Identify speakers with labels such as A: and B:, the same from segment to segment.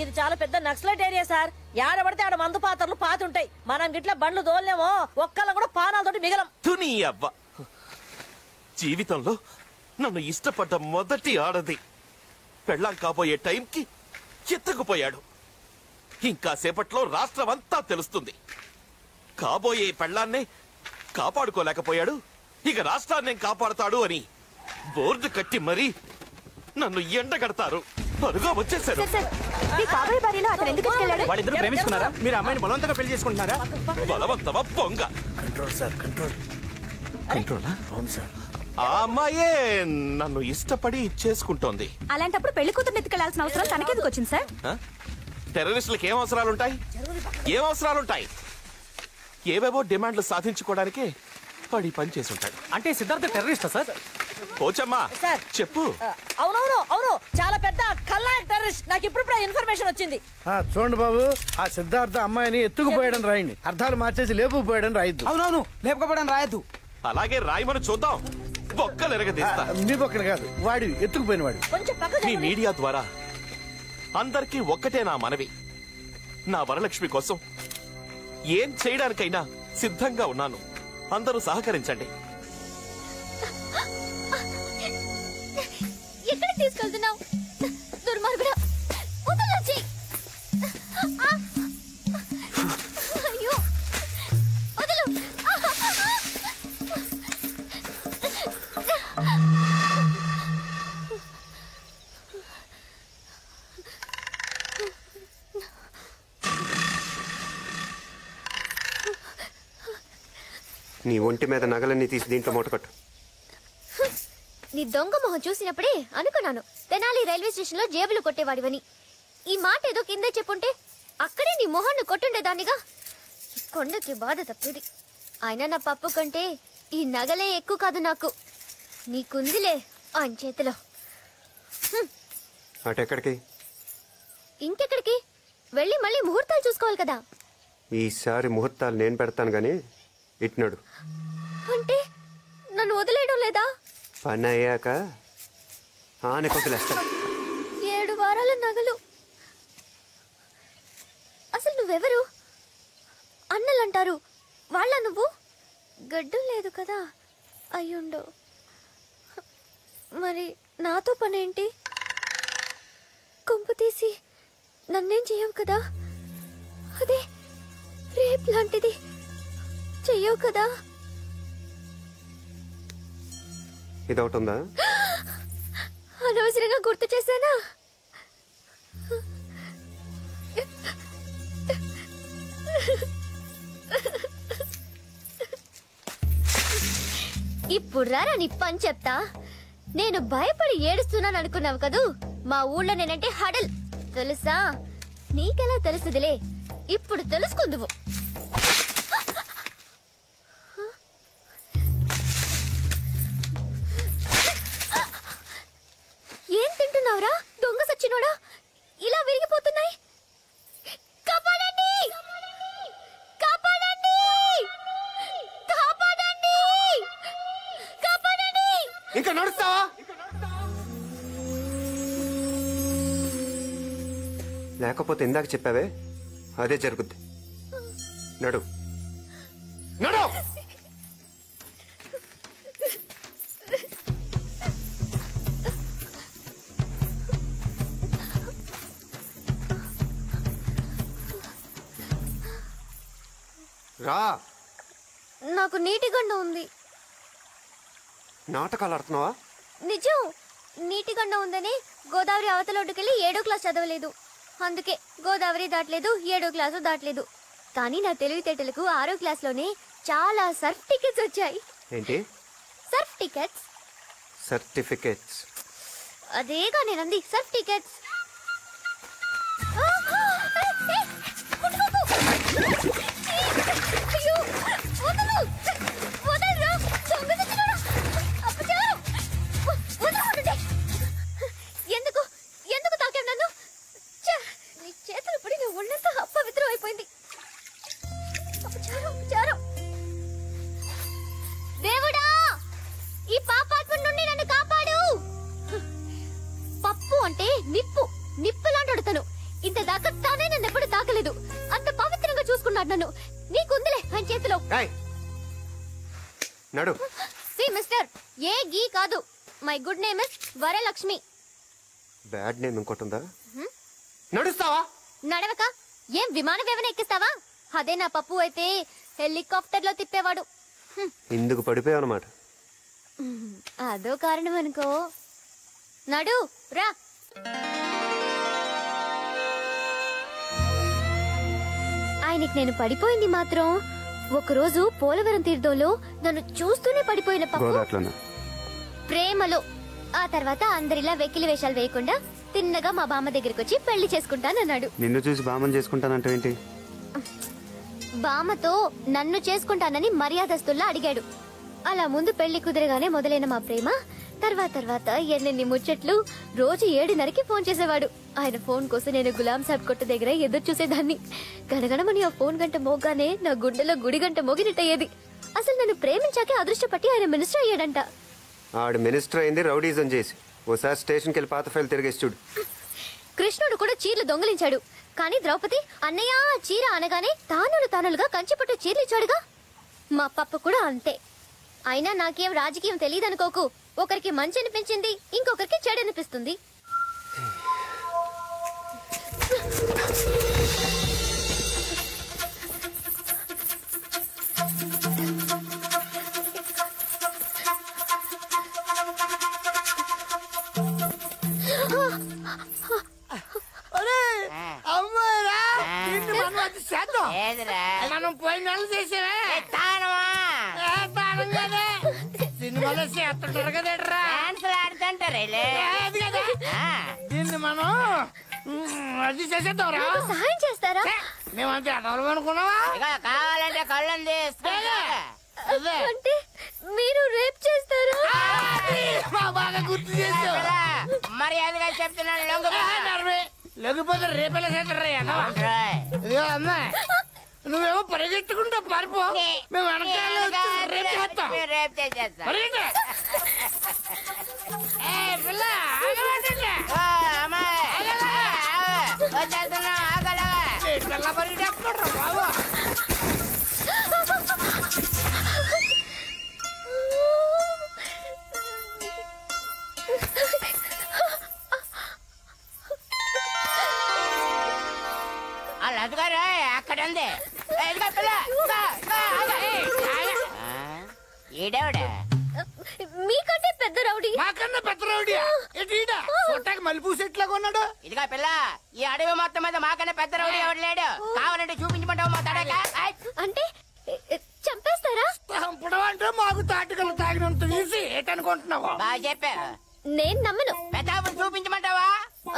A: ఇది చాలా పెద్ద నక్సలైట్ ఏరియా సార్. ఏడబడితే ఆడ మందు పాత్రలు పాతుంటాయి. మనం గిట్ల బండ్లు దోలేమో ఒక్కళ్ళ కూడా పానాలతోటి మిగలం.
B: తుని అవ్వ, జీవితంలో నన్ను ఇష్టపడ్డ మొదటి ఆడది పెళ్ళాం కాబోయే టైంకి ఎత్తుకుపోయాడు. ఇంకా సేపట్లో రాష్ట్రం అంతా తెలుస్తుంది. కాబోయే పెళ్ళాన్నే కాపాడుకోలేకపోయాడు, ఇక రాష్ట్రాన్నే కాపాడతాడు అని బోర్డు కట్టి మరీ నన్ను ఎండగడతారు. పరుగా వచ్చేసారు.
C: వాళ్ళిద్దరూ ప్రేమించుకున్నారా? మీరు అమ్మాయిని బలవంతంగా పెళ్లి చేసుకుంటున్నారా?
B: బలవంతమా పొంగ?
D: Control sir, control.
B: కంట్రోలా?
D: అవును సార్.
B: ఆ అమ్మాయే నన్ను ఇష్టపడి చేసుకుంటోంది.
E: అలాంటప్పుడు పెళ్లి కూతురు ఎత్తుకెళ్లాల్సిన అవసరం తనకెందుకు వచ్చింది సార్?
B: టెర్రరిస్టులకు ఏం అవసరాలుంటాయి? ఏం అవసరాలుంటాయి? ఏవేవో డిమాండ్లు సాధించుకోవడానికే వాడి పని చేసి ఉంటాడు.
C: అంటే సిద్ధార్థ టెర్రరిస్టా సార్?
B: పోచమ్మా
A: సార్
B: చెప్పు.
A: అవును, చాలా పెద్ద కల్లాయక్ టెర్రరిస్ట్. నాకు ఇప్పుడు ఇన్ఫర్మేషన్ వచ్చింది.
D: చూడండి బాబు, ఆ సిద్ధార్థ అమ్మాయిని ఎత్తుకుపోయాడని రాయండి. అర్థాలు మార్చేసి లేపుకుపోయాడని రాయద్దు.
C: అవునవును, లేపుకపోవడానికి రాయద్దు.
B: అలాగే రాయమని చూద్దాం. బొక్కలు ఎరగదీస్తా.
D: మీ పక్కన కాదు, వాడి ఎత్తుకుపోయిన వాడు.
B: మీ మీడియా ద్వారా అందరికీ ఒక్కటే నా మనవి. నా వరలక్ష్మి కోసం ఏం చేయడానికైనా సిద్ధంగా ఉన్నాను. అందరూ సహకరించండి.
F: ఎక్కడికి తీసుకెళ్తున్నావు? దుర్మార్గుడా, వదలొచ్చి. అయ్యో, వదలు.
G: నీ ఒంటి మీద నగలన్నీ తీసి దీంట్లో మూటకట్టు.
F: నీ దొంగ మొహం చూసినప్పుడే అనుకున్నాను తెనాలి రైల్వే స్టేషన్ లో జేబులు కొట్టేవాడివని. ఈ మాట ఏదో కిందే చెప్పుంటే అక్కడే నీ మొహాన్ని కొట్టుండేదాన్నిగా. కొండకి బాధ తప్పేది. అయినా నా పప్పు కంటే ఈ నగలే ఎక్కువ కాదు నాకు. నీకుందిలే ఆయన చేతిలో.
G: అటెక్కడికి?
F: ఇంకెక్కడికి వెళ్ళి మళ్ళీ ముహూర్తాలు చూసుకోవాలి కదా.
G: ఈసారి ముహూర్తాలు నేను పెడతాను గాని ఇట్నాడు.
F: అంటే నన్ను వదిలేయడం లేదా?
G: పని అయ్యాక ఆనే కొద్దిలేస్తాను.
F: 7 వారాల నగలు. అసలు నువ్వెవరు? అన్నలంటారు, వాళ్ళ నువ్వు? గడ్డం లేదు కదా? అయ్యుండు. మరి నాతో పనేంటి? కొంపు తీసి నన్నేం చెయ్యవు కదా? అదే రేప్ లాంటిది చెయ్యవు కదా?
G: ఇదొకటి ఉందా?
F: అనవసరంగా గుర్తు చేశానా? ఇప్పుడు రారా నీ పని చెప్తా. నేను భయపడి ఏడుస్తున్నాను అనుకున్నావు కదూ? మా ఊళ్ళో నేనంటే హడల్ తెలుసా? నీకెలా తెలుసుదిలే, ఇప్పుడు తెలుసుకుందువు. ఏం తింటున్నావురా దొంగ సచ్చినోడా? ఇలా విరిగిపోతున్నాయి. కాపాడండి, కాపాడండి, కాపాడండి, కాపాడండి.
G: ఇంకా నడుస్తావా? లేకపోతే ఇందాక చెప్పావే అదే జరుగుద్ది. నడు నడు. రా.
F: నాకు నీటి గండం ఉంది.
G: నాటకాలు ఆడుతున్నావా?
F: నిజం. నీటి గండం ఉందని గోదావరి అవతలొడ్డుకెళ్ళి 7వ క్లాస్ చదవలేదు. అందుకే గోదావరి దాటలేదు, 7వ క్లాసు దాటలేదు. కానీ నా తెలివితేటలకు 6వ క్లాస్లోనే చాలా సర్ఫ్ టికెట్స్ వచ్చాయి.
G: ఏంటి?
F: Surf tickets.
G: సర్టిఫికేట్స్.
F: అదేగా నేనంది, సర్ఫ్ టికెట్స్. ఎందుకు ఎందుకు తాకావు నన్ను? నీ చేతులు పడి నువ్వు ఉన్నంత అపవిత్రం అయిపోయింది. దేవుడా, ఈ పాపాత్మ నుండి నన్ను కాపాడు. పప్పు అంటే నిప్పు, నిప్పు లాంటి అడుగుతాను. ఇంత దాకా తానే నన్ను ఎప్పుడు తాకలేదు. అంత పవిత్రంగా చూసుకున్నాడు నన్ను. నీకుందిలే ఆయన చేతిలో.
G: నడు.
F: మిస్టర్, ఏ గీ కాదు. My good name is Varalakshmi.
G: Bad name ఇంకోటి నడుస్తావా?
F: నడవక ఏం విమానం ఏమైనా ఎక్కిస్తావా? అదే నా పప్పు అయితే హెలికాప్టర్ లో తిప్పేవాడు.
G: ఇందుకు పడిపోయావు అన్నమాట.
F: అదో కారణం అనుకో. నడు రా. ఆయనకి నేను పడిపోయింది మాత్రం ఒకరోజు పోలవరం తీర్థంలో నన్ను చూస్తూనే పడిపోయిన పప్పు ప్రేమలో. ఆ తర్వాత అందరిలా వెకిలి వేషాలు వేయకుండా తిన్నగా మా బామ్మ దగ్గరికి వచ్చి పెళ్లి చేసుకుంటానన్నాడు.
G: నిన్ను చూసి బామ్మని చేసుకుంటానంటే ఏంటి?
F: బామ్మతో నన్ను చేసుకుంటానని మర్యాదస్తుల్లా అడిగాడు. అలా ముందు పెళ్లి కుదిరగానే మొదలైన మా ప్రేమ తర్వాత ఎన్నెన్ని ముచ్చట్లు. రోజు 7:30కి ఫోన్ చేసేవాడు. ఆయన ఫోన్ కోసం నేను గులాం సాబ్ కొట్టు దగ్గర ఎదురు చూసేదాన్ని. గడగడమని ఆ ఫోన్ గంట మోగానే నా గుండెలో గుడి గంట మోగినట్టయ్యేది. అసలు నన్ను ప్రేమించాకే అదృష్టపట్టి ఆయన మినిస్టర్ అయ్యాడంట.
G: ఆడు మినిస్టర్ అయింది రౌడీజం చేసి. ఓసారి స్టేషన్కి వెళ్ళి పాత ఫైల్ తిరిగేసి చూడు.
F: కృష్ణుడు కూడా చీరలు దొంగలించాడు. కానీ ద్రౌపది అన్నయ్య చీర అనగానే తానులుగా కంచిపట్టు చీరలిచ్చాడుగా. మా పప్పు కూడా అంతే. అయినా నాకేం రాజకీయం తెలియదనుకోకు. ఒకరికి మంచి అనిపించింది, ఇంకొకరికి చెడు అనిపిస్తుంది.
H: మనం పోయిన నెలలు చేసేవే సినిమాలో చేస్తుంటారు కదరా, దీన్ని మనం అది చేసేద్దాం.
F: సహాయం చేస్తారా?
H: మేమంతా ఎడవలం అనుకున్నావా?
I: కావాలంటే కళ్ళని
F: అంటే మీరు రేప్ చేస్తారా?
H: బాగా గుర్తు చేస్తావు.
I: మరి అందుకని చెప్తున్నాను.
H: లేకపోతే రేపేలా చేస్తారా? ఇదిగో అమ్మా, నువ్వేమో పరిగెత్తుకుంటా పారిపో, మేము వెనకాల రేపు చేస్తాం. పిల్ల పిల్ల పరిగెత్తుకుంటారా బాబు?
I: అదుగారు అక్కడ ఉంది. ఈడేవిడ
F: మీకంటే పెద్ద రౌడీ.
H: మాకన్నా పెద్ద రౌడీయా? చూడటానికి మల్లెపూ సెట్లాగా ఉన్నాడు.
I: ఇదిగా పిల్ల, ఈ అడవి మొత్తం మీద మాకన్నా పెద్ద రౌడీ ఎవడు లేడు. కావాలంటే చూపించమంటావు మా తడక?
F: అంటే చంపేస్తారా?
H: చంపడం అంటే మాకు తాటికలు తాగినంత ఈజీ ఏంటనుకుంటున్నావు?
I: బాగా చెప్పావు.
F: నేను నమ్మను.
I: పెద్ద చూపించమంటావా?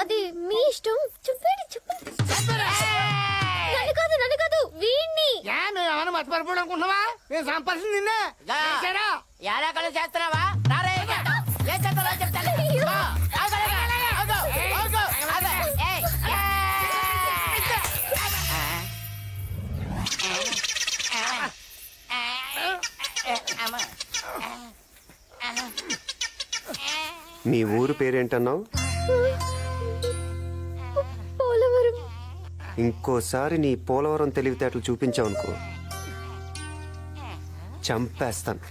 F: అది మీ ఇష్టం. చెప్పండి చెప్పండి. నన్ను కాదు వీణ్ణి.
H: నువ్వేమన్నా మర్చిపోవడం అనుకుంటున్నావా? నేను సంపాదించింది నిన్నే.
I: ఎలాకలు చేస్తున్నావా? చెప్తాను.
G: మీ ఊరు పేరేంటన్నావు?
F: పోలవరం.
G: ఇంకోసారి నీ పోలవరం తెలివితేటలు చూపించావు అనుకో, చంపేస్తాను.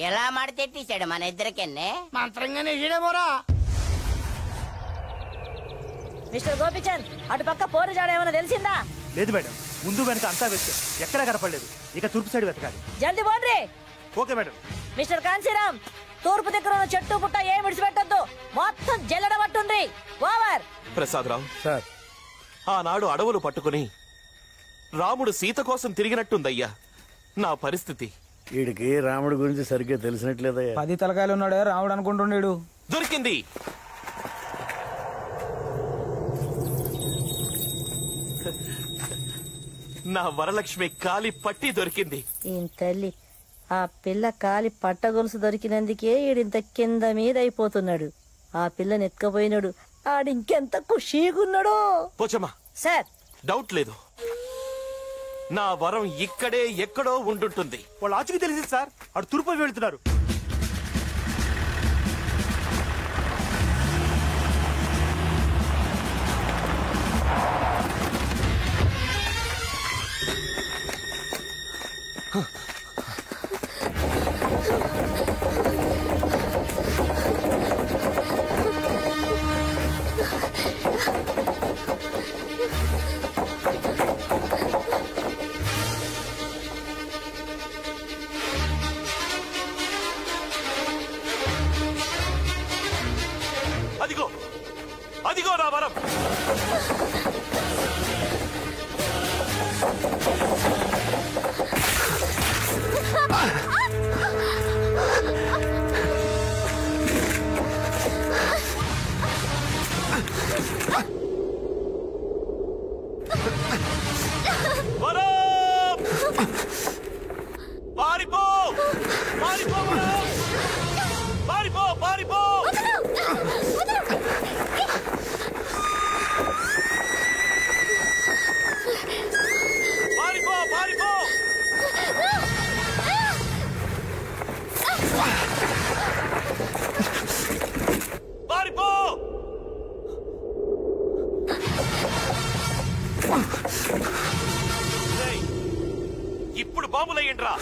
I: ఎలా మడతెట్టేశాడు మన ఇద్దరికి?
H: మంత్రంగానే ఈడేమోరా.
A: మిస్టర్ గోపిచంద్, అటు పక్క పోరు జాడ ఏమైనా తెలిసిందా?
C: లేదు మేడం, ముందు వెనక అంతా వెతికా, ఎక్కడా కనపడలేదు. ఇక తూర్పు సైడ్ వెతకాలి.
A: జల్దీ పోండి.
C: Okay madam.
A: మిస్టర్ కాంశీరామ్, తూర్పు దగ్గర ఉన్న చెట్టు పుట్ట ఏం విడిచిపెట్టద్దు. మొత్తం జల్లడ పట్టుండ్రి. ఓవర్.
B: ప్రసాదరావు
D: సార్,
B: ఆనాడు అడవులు పట్టుకుని రాముడు సీత కోసం తిరిగినట్టుందయ్యా నా పరిస్థితి.
D: వీడికి రాముడి గురించి సరిగ్గా తెలిసినట్లేదయ్యా.
C: 10 తలకాయలు ఉన్నాడే రాముడు అనుకుంటున్నాడు.
B: దొరికింది. నా వరలక్ష్మి కాలి పట్టి దొరికింది.
A: ఈయన తల్లి, ఆ పిల్ల కాలి పట్టగొలుసు దొరికినందుకే ఈడింత కింద మీద అయిపోతున్నాడు. ఆ పిల్లని ఎత్తుకపోయినాడు. ఆడింకెంత ఖుషీగున్నాడో.
B: పోచమ్మా,
A: సార్,
B: డౌట్ లేదు, నా వరం ఇక్కడే ఎక్కడో ఉండుంటుంది.
C: వాళ్ళు ఆచుకు తెలిసింది సార్, అటు తూర్పు వెళ్తున్నారు.
B: అదిగో అదిగో నా వరం. పారిపో పారిపో పారిపో పారిపో. పారిపో పారిపో. పారిపో. ఇప్పుడు బాంబులయ్యండ్రా.